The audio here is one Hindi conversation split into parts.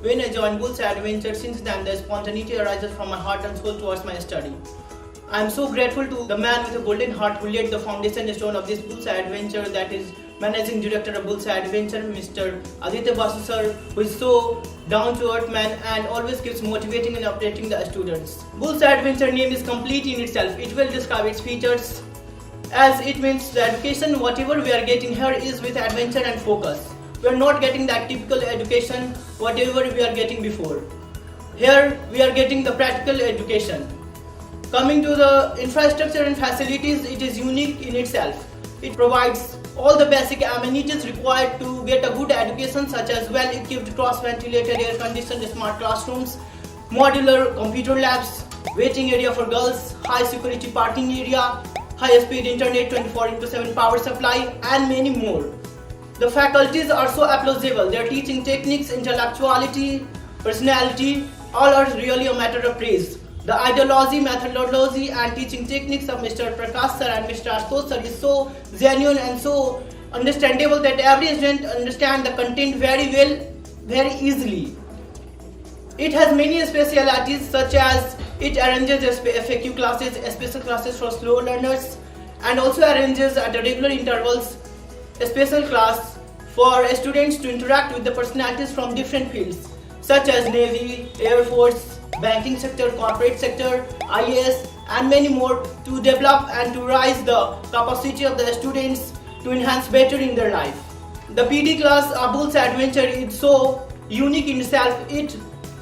when I joined Bullseye Adventure. Since then, the spontaneity arises from my heart and soul towards my study. I am so grateful to the man with a golden heart who laid the foundation stone of this Bullseye Adventure, that is Managing Director of Bullseye Adventure, Mr. Aditya Basu sir, who is so down-to-earth man and always keeps motivating and updating the students. Bullseye Adventure name is complete in itself. It will describe its features, as it means the education whatever we are getting here is with adventure and focus. We are not getting that typical education whatever we are getting before. Here we are getting the practical education. Coming to the infrastructure and facilities, it is unique in itself. It provides all the basic amenities required to get a good education, such as well-equipped cross-ventilated air-conditioned smart classrooms, modular computer labs, waiting area for girls, high-security parking area, high-speed internet, 24/7 power supply, and many more. The faculties are so applaudable. Their teaching techniques, intellectuality, personality, all are really a matter of praise. The ideology, methodology and teaching techniques of Mr. Prakash sir and Mr. Ashutosh sir is so genuine and so understandable that every student understands the content very well, very easily. It has many specialities, such as it arranges FAQ classes, special classes for slow learners, and also arranges at regular intervals a special class for students to interact with the personalities from different fields, such as Navy, Air Force, banking sector, corporate sector, IAS, and many more, to develop and to rise the capacity of the students to enhance better in their life. The PD class of Bullseye Adventure is so unique in itself. Its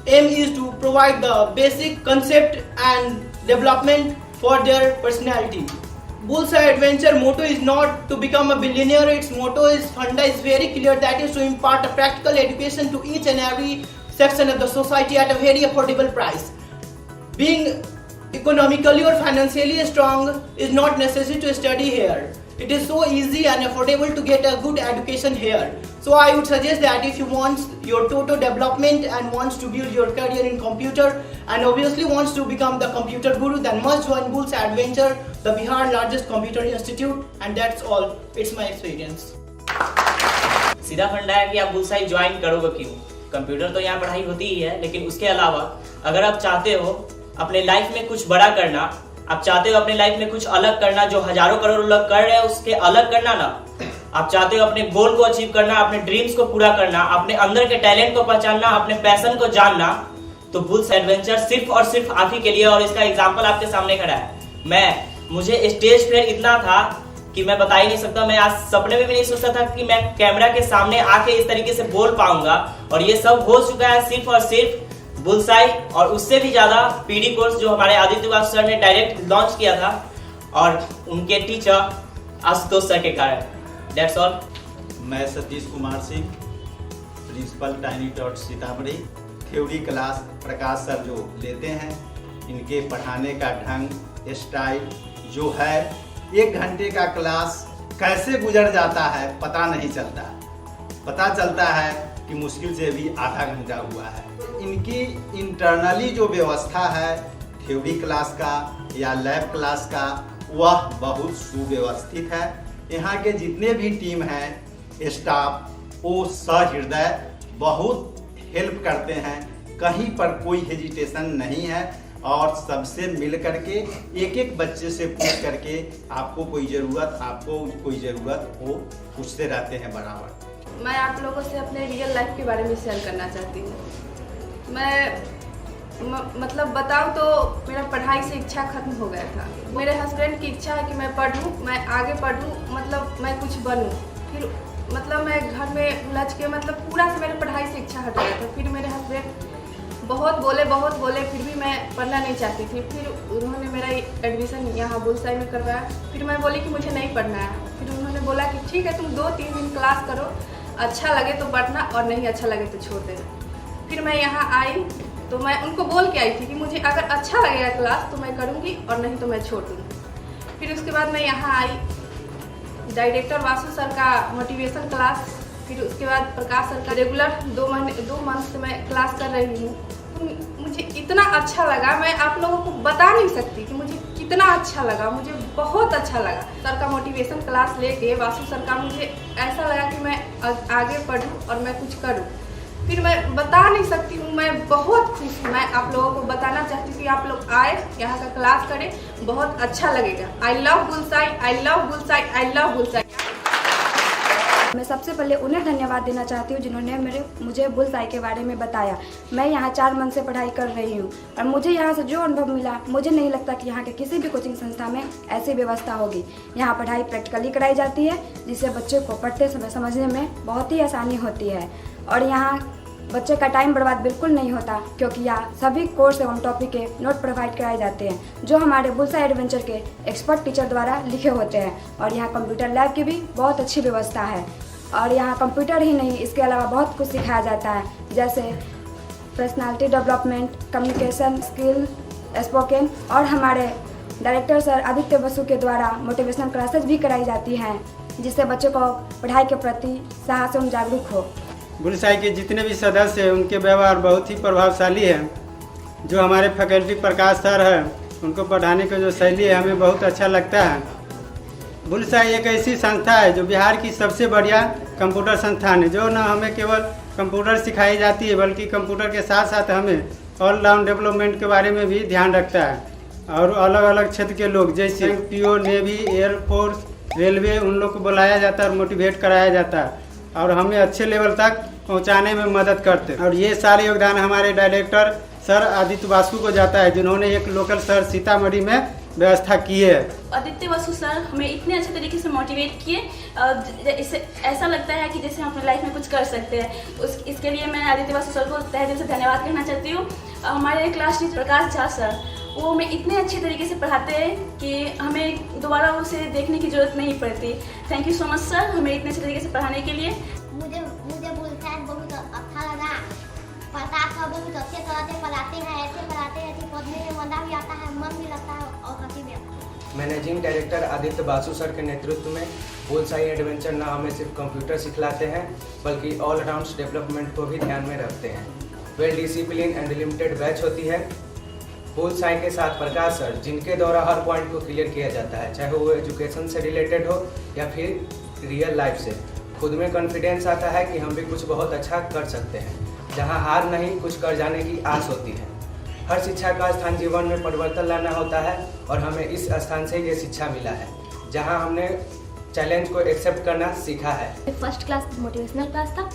aim is to provide the basic concept and development for their personality. Bullseye Adventure motto is not to become a billionaire. Its motto is funda is very clear, that is to impart a practical education to each and every section of the society at a very affordable price. Being economically or financially strong is not necessary to study here. It is so easy and affordable to get a good education here. So I would suggest that if you want your total development and wants to build your career in computer and obviously wants to become the computer guru, then must join Bullseye Adventure, the Bihar largest computer institute, and that's all. It's my experience. सीधा फंडा है कि आप बुलसाई ज्वाइन करोगे क्यों। कंप्यूटर तो यहाँ पढ़ाई होती ही है, लेकिन उसके अलावा अगर आप चाहते हो अपने लाइफ में कुछ बड़ा करना, आप चाहते हो अपने लाइफ में कुछ अलग करना, जो हजारों करोड़ लोग कर रहे हैं उसके अलग करना ना, आप चाहते हो अपने गोल को अचीव करना, अपने ड्रीम्स को पूरा करना, अपने अंदर के टैलेंट को पहचानना, अपने पैशन को जानना, तो बुल्सआई एडवेंचर सिर्फ और सिर्फ आप ही के लिए। और इसका एग्जाम्पल आपके सामने खड़ा है। मुझे स्टेज फियर इतना था कि मैं बता ही नहीं सकता। मैं आज सपने में भी नहीं सोचता था कि मैं कैमरा के सामने आके इस तरीके से बोल पाऊंगा, और ये सब हो चुका है सिर्फ और सिर्फ बुल्सआई और उससे भी ज्यादा पीडी कोर्स जो हमारे आदित्य बासु सर ने डायरेक्ट लॉन्च किया था, और उनके टीचर आशुतोष सर के कारण। That's all. मैं Satish Kumar Singh, principal tiny dot Sitamarhi. Theory class Prakash sir जो लेते हैं, इनके पढ़ाने का ढंग, स्टाइल जो है, 1 घंटे का क्लास कैसे गुजर जाता है पता नहीं चलता। पता चलता है कि मुश्किल से भी आधा घंटा हुआ है। इनकी इंटरनली जो व्यवस्था है थ्योरी क्लास का या लैब क्लास का, वह बहुत सुव्यवस्थित है। यहाँ के जितने भी टीम हैं, स्टाफ, वो सहृदय बहुत हेल्प करते हैं। कहीं पर कोई हेजिटेशन नहीं है, और सबसे मिल करके एक बच्चे से पूछ करके आपको कोई ज़रूरत हो पूछते रहते हैं बराबर। मैं आप लोगों से अपने रियल लाइफ के बारे में शेयर करना चाहती हूँ। मैं मतलब बताऊँ तो मेरा पढ़ाई से इच्छा खत्म हो गया था। मेरे हस्बैंड की इच्छा है कि मैं पढ़ूँ, मैं आगे पढ़ूँ, मतलब मैं कुछ बनूँ। फिर मतलब मैं घर में उलझ के मतलब पूरा से मेरे पढ़ाई से इच्छा हट गया था। फिर मेरे हस्बैंड बहुत बोले, फिर भी मैं पढ़ना नहीं चाहती थी। फिर उन्होंने मेरा एडमिशन यहाँ बुल्सआई में करवाया। फिर मैं बोली कि मुझे नहीं पढ़ना है। फिर उन्होंने बोला कि ठीक है, तुम 2-3 दिन क्लास करो, अच्छा लगे तो पढ़ना और नहीं अच्छा लगे तो छोड़ देना। फिर मैं यहाँ आई तो मैं उनको बोल के आई थी कि मुझे अगर अच्छा लगेगा क्लास तो मैं करूँगी और नहीं तो मैं छोड़ दूँगी। फिर उसके बाद मैं यहाँ आई, डायरेक्टर वासु सर का मोटिवेशन क्लास, फिर उसके बाद प्रकाश सर का रेगुलर 2 मंथ से मैं क्लास कर रही हूँ। तो मुझे इतना अच्छा लगा, मैं आप लोगों को बता नहीं सकती कि मुझे कितना अच्छा लगा। मुझे बहुत अच्छा लगा सर का मोटिवेशन क्लास लेके, वासु सर का। मुझे ऐसा लगा कि मैं आगे पढूं और मैं कुछ करूं। फिर मैं बता नहीं सकती हूँ, मैं बहुत खुश हूँ। मैं आप लोगों को बताना चाहती हूँ कि आप लोग आए, यहाँ का क्लास करें, बहुत अच्छा लगेगा। I love bullseye, I love bullseye, I love bullseye. मैं सबसे पहले उन्हें धन्यवाद देना चाहती हूँ जिन्होंने मुझे बुलसाई के बारे में बताया। मैं यहाँ 4 मंथ से पढ़ाई कर रही हूँ और मुझे यहाँ से जो अनुभव मिला, मुझे नहीं लगता कि यहाँ के किसी भी कोचिंग संस्था में ऐसी व्यवस्था होगी। यहाँ पढ़ाई प्रैक्टिकली कराई जाती है, जिससे बच्चे को पढ़ते समय समझने में बहुत ही आसानी होती है और यहाँ बच्चे का टाइम बर्बाद बिल्कुल नहीं होता, क्योंकि यहाँ सभी कोर्स एवं टॉपिक के नोट प्रोवाइड कराए जाते हैं जो हमारे बुलसाई एडवेंचर के एक्सपर्ट टीचर द्वारा लिखे होते हैं। और यहाँ कंप्यूटर लैब की भी बहुत अच्छी व्यवस्था है और यहाँ कंप्यूटर ही नहीं, इसके अलावा बहुत कुछ सिखाया जाता है, जैसे personality development, communication skill, spoken, और हमारे डायरेक्टर सर आदित्य बसु के द्वारा मोटिवेशनल क्लासेस भी कराई जाती हैं, जिससे बच्चों को पढ़ाई के प्रति साहस एवं जागरूक हो। बुलसाई के जितने भी सदस्य हैं उनके व्यवहार बहुत ही प्रभावशाली है। जो हमारे फैकल्टी प्रकाश सर है, उनको पढ़ाने का जो शैली है हमें बहुत अच्छा लगता है। बुलसाई एक ऐसी संस्था है जो बिहार की सबसे बढ़िया कंप्यूटर संस्थान है, जो न हमें केवल कंप्यूटर सिखाई जाती है बल्कि कंप्यूटर के साथ साथ हमें ऑलराउंड डेवलपमेंट के बारे में भी ध्यान रखता है। और अलग अलग क्षेत्र के लोग जैसे पीओ, नेवी, एयरफोर्स, रेलवे, उन लोग को बुलाया जाता है और मोटिवेट कराया जाता है और हमें अच्छे लेवल तक पहुंचाने में मदद करते हैं। और ये सारे योगदान हमारे डायरेक्टर सर आदित्य बासु को जाता है, जिन्होंने एक लोकल सर सीतामढ़ी में व्यवस्था की है। आदित्य बासु सर हमें इतने अच्छे तरीके से मोटिवेट किए, इससे ऐसा लगता है कि जैसे हम अपनी लाइफ में कुछ कर सकते हैं। इसके लिए मैं आदित्य बासु सर को तहे दिल से धन्यवाद कहना चाहती हूँ। हमारे class teacher Prakash Jha sir, वो हमें इतने अच्छे तरीके से पढ़ाते हैं कि हमें दोबारा उसे देखने की जरूरत नहीं पड़ती। Thank you so much sir, हमें इतने अच्छे तरीके से पढ़ाने के लिए। मुझे बुलसाई बहुत अच्छा लगा। प्रकाश सर बहुत अच्छे तरह से पढ़ाते हैं, ऐसे पढ़ाते हैं कि पढ़ने में मजा भी आता है, मन भी लगता है और हंसी भी आता है। Managing director Aditya Basu sir के नेतृत्व में बुलसाई एडवेंचर न हमें सिर्फ कंप्यूटर सिखलाते हैं बल्कि ऑल राउंड डेवलपमेंट को भी ध्यान में रखते हैं। Well discipline and limited batch होती है। बुलसाई के साथ प्रकाश सर, जिनके द्वारा हर पॉइंट को क्लियर किया जाता है, चाहे वो एजुकेशन से रिलेटेड हो या फिर रियल लाइफ से। खुद में कॉन्फिडेंस आता है कि हम भी कुछ बहुत अच्छा कर सकते हैं। जहां हार नहीं, कुछ कर जाने की आस होती है। हर शिक्षा का स्थान जीवन में परिवर्तन लाना होता है और हमें इस स्थान से ये शिक्षा मिला है, जहां हमने चैलेंज को एक्सेप्ट करना सीखा है। फर्स्ट क्लास मोटिवेशनल क्लास था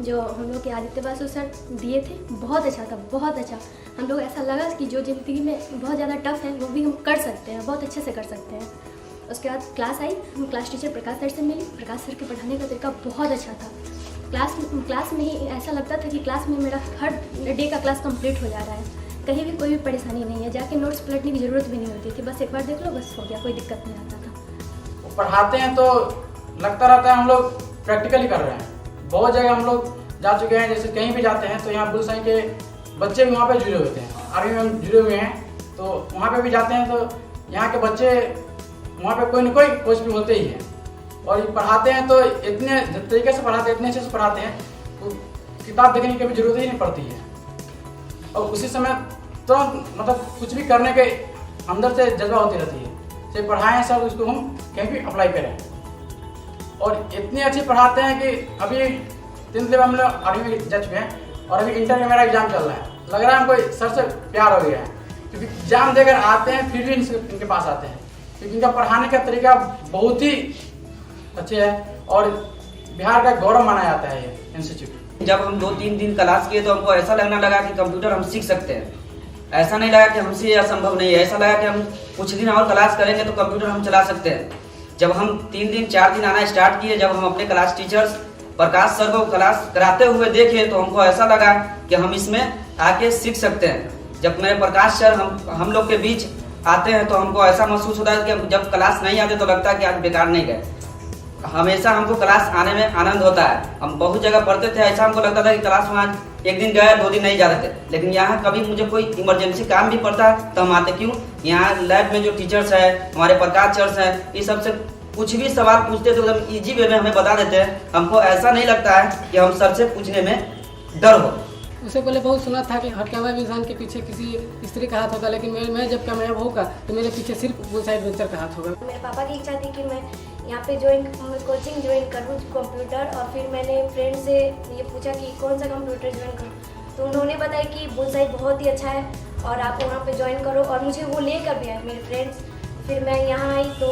जो हम लोग के आदित्य बासु सर दिए थे, बहुत अच्छा था, बहुत अच्छा। हम लोग ऐसा लगा कि जो ज़िंदगी में बहुत ज़्यादा टफ है वो भी हम कर सकते हैं, बहुत अच्छे से कर सकते हैं। उसके बाद क्लास आई, हम क्लास टीचर प्रकाश सर से मिली। प्रकाश सर के पढ़ाने का तरीका बहुत अच्छा था। क्लास में ही ऐसा लगता था कि क्लास में मेरा हर डे का क्लास कंप्लीट हो जा रहा है, कहीं भी कोई भी परेशानी नहीं है, जाके नोट्स पलटने की ज़रूरत भी नहीं होती थी, बस एक बार देख लो बस हो गया, कोई दिक्कत नहीं आता था। वो पढ़ाते हैं तो लगता रहता है हम लोग प्रैक्टिकली कर रहे हैं। बहुत जगह हम लोग जा चुके हैं, जैसे कहीं भी जाते हैं तो यहाँ बुलसाई के बच्चे भी वहाँ पे जुड़े होते हैं, आर्मी में जुड़े हुए हैं, तो वहाँ पे भी जाते हैं तो यहाँ के बच्चे वहाँ पे कोई ना कोई कोच भी होते ही हैं और पढ़ाते हैं तो इतने तरीके से पढ़ाते हैं, इतने अच्छे से पढ़ाते हैं, तो किताब देखने की कभी जरूरत ही नहीं पड़ती है और उसी समय तुरंत मतलब कुछ भी करने के अंदर से जज्बा होती रहती है। चाहे पढ़ाएं सर, उसको हम कहीं भी अप्लाई करें और इतने अच्छे पढ़ाते हैं कि अभी 10th लेवल हम लोग आर्मी में जा चुके हैं और अभी इंटर में मेरा एग्जाम चल रहा है। लग रहा है हमको सर से प्यार हो गया है, क्योंकि एग्जाम देकर आते हैं फिर भी इनके पास आते हैं, क्योंकि इनका पढ़ाने का तरीका बहुत ही अच्छे है और बिहार का गौरव माना जाता है ये इंस्टीट्यूट। जब हम 2-3 दिन क्लास किए तो हमको ऐसा लगने लगा कि कंप्यूटर हम सीख सकते हैं। ऐसा नहीं लगा कि हमसे ये असंभव नहीं है, ऐसा लगा कि हम कुछ दिन और क्लास करेंगे तो कंप्यूटर हम चला सकते हैं। जब हम 3 दिन 4 दिन आना स्टार्ट किए, जब हम अपने क्लास टीचर्स प्रकाश सर को क्लास कराते हुए देखे तो हमको ऐसा लगा कि हम इसमें आके सीख सकते हैं। जब मेरे प्रकाश सर हम लोग के बीच आते हैं तो हमको ऐसा महसूस होता है कि जब क्लास नहीं आते तो लगता है कि आज बेकार नहीं गए। हमेशा हमको क्लास आने में आनंद होता है। हम बहुत जगह पढ़ते थे, ऐसा हमको लगता था कि क्लास में आज 1 दिन गए 2 दिन नहीं जा रहे थे, लेकिन यहाँ कभी मुझे कोई इमरजेंसी काम भी पड़ता है तो हम आते। क्यों? यहाँ लैब में जो टीचर्स हैं, हमारे प्रकाश सर हैं, ये सबसे कुछ भी सवाल पूछते थे एकदम ईजी वे में हमें बता देते हैं। हमको ऐसा नहीं लगता है कि हम सर से पूछने में डर हो। उससे पहले बहुत सुना था कि हर कामयाब इंसान के पीछे किसी स्त्री का हाथ होगा, लेकिन मैं जब कामयाब होगा तो मेरे पीछे सिर्फ बुलसाई एडवेंचर का हाथ होगा। मेरे पापा की इच्छा थी कि मैं यहाँ पे कोचिंग ज्वाइन करूँ कंप्यूटर, और फिर मैंने फ्रेंड से ये पूछा कि कौन सा कंप्यूटर ज्वाइन करूँ, तो उन्होंने बताया कि बुलसाई बहुत ही अच्छा है और आप वहाँ पे ज्वाइन करो, और मुझे वो लेकर भी आए मेरे फ्रेंड्स। फिर मैं यहाँ आई तो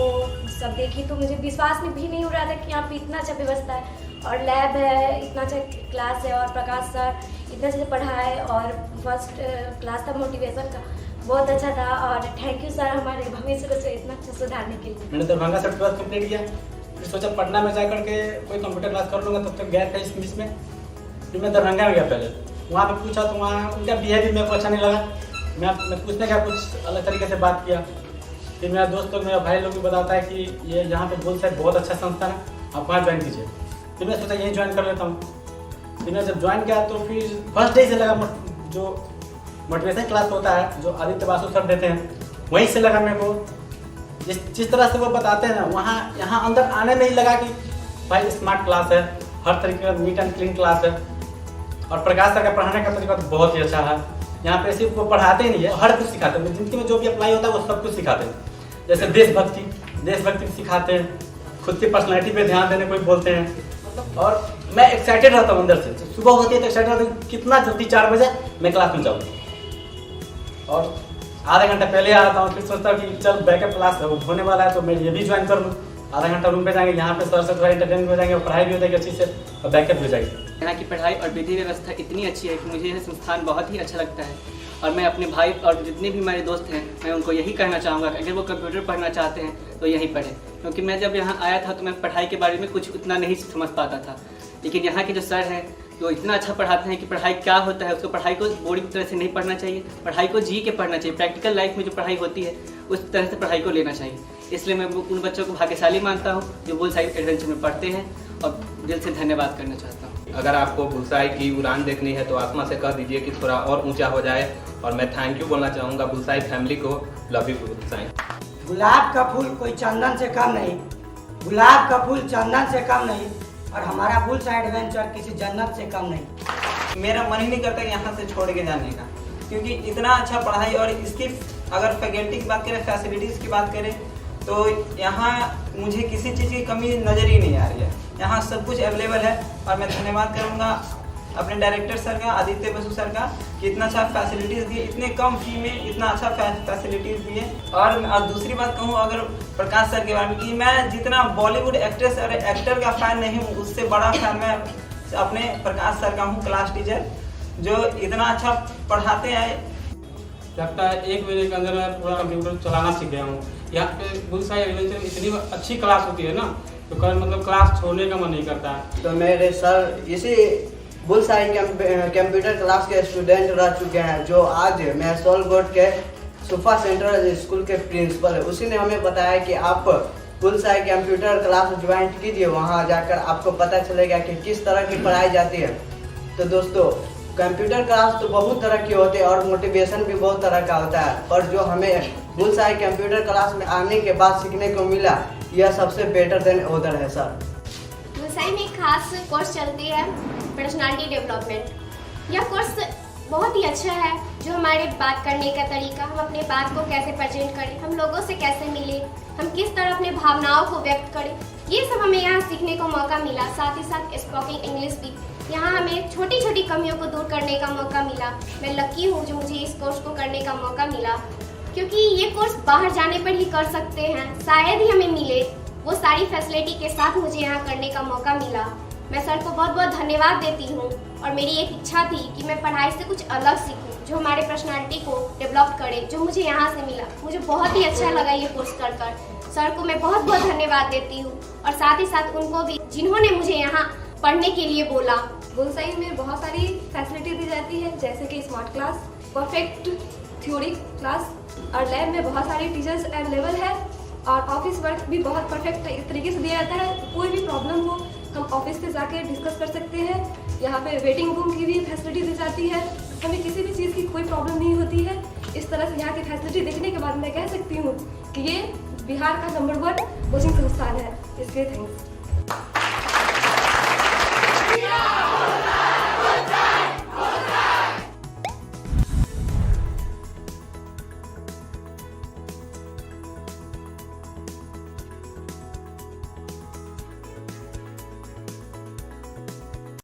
सब देखी तो मुझे विश्वास भी नहीं हो रहा था कि यहाँ पे इतना अच्छा व्यवस्था है और लैब है, इतना अच्छा क्लास है, और प्रकाश सर इतना अच्छा पढ़ाए, और फर्स्ट क्लास था मोटिवेशन का, बहुत अच्छा था। और थैंक यू सर हमारे भविष्य को इतना अच्छा सुधारने के लिए। मैंने दरभंगा से 12th कंप्लीट किया, फिर सोचा पटना में जाकर के कोई कंप्यूटर क्लास कर लूँगा, तब तक गैर था इस बीच में। फिर मैं दरभंगा में गया, पहले वहाँ पे पूछा तो वहाँ उनका बिहेवियर मेरे को अच्छा नहीं लगा। मैं पूछने का कुछ अलग तरीके से बात किया। फिर मेरा दोस्त लोग, मेरा भाई लोग भी बताता है कि ये यहाँ पे बुलसाई बहुत अच्छा संस्थान है, आप वहाँ ज्वाइन कीजिए। फिर मैं सोचा यहीं ज्वाइन कर लेता हूँ। फिर मैं जब ज्वाइन किया तो फिर फर्स्ट डे से लगा जो मोटिवेशन क्लास होता है जो आदित्य बासु सर देते हैं, वहीं से लगा मेरे को। जिस तरह से वो बताते हैं ना, वहाँ यहाँ अंदर आने में ही लगा कि भाई स्मार्ट क्लास है, हर तरीके का नीट एंड क्लीन क्लास है, और प्रकाश सर का पढ़ाने का तरीका तो बहुत ही अच्छा है। यहाँ पे सिर्फ वो पढ़ाते ही नहीं है, हर कुछ सिखाते हैं, जिंदगी में जो भी अप्लाई होता है वो सब कुछ सिखाते हैं। जैसे देशभक्ति सिखाते हैं, खुद की पर्सनैलिटी पे ध्यान देने को भी बोलते हैं। और मैं एक्साइटेड रहता हूँ अंदर से, सुबह होती है तो एक्साइटेड रहता हूँ कितना जल्दी 4 बजे मैं क्लास में जाऊँ, और आधा घंटा पहले आ जाता हूँ। फिर सोचता हूँ कि चल बैकअप क्लास होने वाला है तो मैं ये भी ज्वाइन कर लूँ। आधा घंटा रूम पे जाएंगे, यहाँ पे सर से थोड़ा इंटरटेनमेंट हो जाएंगे और पढ़ाई भी हो जाएगी अच्छी से, और बैकअप हो जाएगी। यहाँ की पढ़ाई और विधि व्यवस्था इतनी अच्छी है कि मुझे यह संस्थान बहुत ही अच्छा लगता है, और मैं अपने भाई और जितने भी मेरे दोस्त हैं मैं उनको यही कहना चाहूँगा कि अगर वो कंप्यूटर पढ़ना चाहते हैं तो यहीं पढ़ें। क्योंकि मैं जब यहाँ आया था तो मैं पढ़ाई के बारे में कुछ उतना नहीं समझ पाता था, लेकिन यहाँ के जो सर हैं वो इतना अच्छा पढ़ाते हैं कि पढ़ाई क्या होता है, उसको पढ़ाई को बोरिंग तरह से नहीं पढ़ना चाहिए, पढ़ाई को जी के पढ़ना चाहिए। प्रैक्टिकल लाइफ में जो पढ़ाई होती है उस तरह से पढ़ाई को लेना चाहिए। इसलिए मैं उन बच्चों को भाग्यशाली मानता हूँ जो बुलसाई एडवेंचर में पढ़ते हैं, और दिल से धन्यवाद करना चाहता हूँ। अगर आपको बुलसाई की उड़ान देखनी है तो आत्मा से कह दीजिए कि थोड़ा और ऊंचा हो जाए, और मैं थैंक यू बोलना चाहूँगा बुलसाई फैमिली को। Love you Bulsai. गुलाब का फूल कोई चंदन से कम नहीं, गुलाब का फूल चंदन से कम नहीं, और हमारा बुलसाई एडवेंचर किसी जन्नत से कम नहीं। मेरा मन ही नहीं करता यहाँ से छोड़ के जाने का, क्योंकि इतना अच्छा पढ़ाई, और इसकी अगर फैकल्टी की बात करें, फैसिलिटीज़ की बात करें, तो यहाँ मुझे किसी चीज़ की कमी नज़र ही नहीं आ रही है। यहाँ सब कुछ अवेलेबल है, और मैं धन्यवाद करूँगा अपने डायरेक्टर सर का, आदित्य बासु सर का, कि इतना अच्छा फैसिलिटीज़ दिए, इतने कम फी में इतना अच्छा फैसिलिटीज़ दिए। और दूसरी बात कहूँ अगर प्रकाश सर के बारे में, कि मैं जितना बॉलीवुड एक्ट्रेस और एक्टर का फ़ैन नहीं हूँ, उससे बड़ा फ़ैन मैं अपने प्रकाश सर का हूँ, क्लास टीचर, जो इतना अच्छा पढ़ाते हैं। लगता है 1 महीने के अंदर मैं पूरा कंप्यूटर चलाना सीख गया हूँ। यहाँ पे बुलसाई एडवेंचर इतनी अच्छी क्लास होती है ना, तो मतलब क्लास छोड़ने का मन नहीं करता है। तो मेरे सर इसी बुलसाई कंप्यूटर क्लास के स्टूडेंट रह चुके हैं, जो आज महसौल बोर्ड के सुफा सेंट्रल स्कूल के प्रिंसिपल है। उसी ने हमें बताया कि आप बुलसाई कंप्यूटर क्लास ज्वाइन कीजिए, वहाँ जाकर आपको पता चलेगा कि किस तरह की पढ़ाई जाती है। तो दोस्तों, कंप्यूटर क्लास तो बहुत तरह की होती है और मोटिवेशन भी बहुत तरह का होता है, और जो हमें बुलसाई कंप्यूटर क्लास में आने के बाद सीखने को मिला, यह सबसे बेटर देन अदर है सर। बुलसाई में एक खास कोर्स चलती है पर्सनालिटी डेवलपमेंट। यह कोर्स बहुत ही अच्छा है, जो हमारे बात करने का तरीका, हम अपने बात को कैसे प्रेजेंट करें, हम लोगों से कैसे मिले, हम किस तरह अपने भावनाओं को व्यक्त करें, ये सब हमें यहाँ सीखने को मौका मिला। साथ ही साथ स्पोकन इंग्लिश भी, यहाँ हमें छोटी छोटी कमियों को दूर करने का मौका मिला। मैं लकी हूँ जो मुझे इस कोर्स को करने का मौका मिला, क्योंकि ये कोर्स बाहर जाने पर ही कर सकते हैं, शायद ही हमें मिले वो सारी फैसिलिटी के साथ मुझे यहाँ करने का मौका मिला। मैं सर को बहुत बहुत धन्यवाद देती हूँ, और मेरी एक इच्छा थी कि मैं पढ़ाई से कुछ अलग सीखूँ, जो हमारे पर्सनालिटी को डेवलप करे, जो मुझे यहाँ से मिला। मुझे बहुत ही अच्छा लगा ये कोर्स कर कर। सर को मैं बहुत बहुत धन्यवाद देती हूँ, और साथ ही साथ उनको भी जिन्होंने मुझे यहाँ पढ़ने के लिए बोला। बुलसाई में बहुत सारी फैसिलिटी दी जाती है, जैसे कि smart class, perfect theory class, और लैब में बहुत सारे टीचर्स अवेलेबल है, और ऑफिस वर्क भी बहुत परफेक्ट तरीके से दिया जाता है। कोई भी प्रॉब्लम हो हम ऑफिस पे जाके डिस्कस कर सकते हैं। यहाँ पे वेटिंग रूम की भी फैसिलिटी दी जाती है, हमें किसी भी चीज़ की कोई प्रॉब्लम नहीं होती है। इस तरह से यहाँ की फैसिलिटी देखने के बाद मैं कह सकती हूँ कि ये बिहार का नंबर 1 कोचिंग संस्थान है। इसके थैंक्स।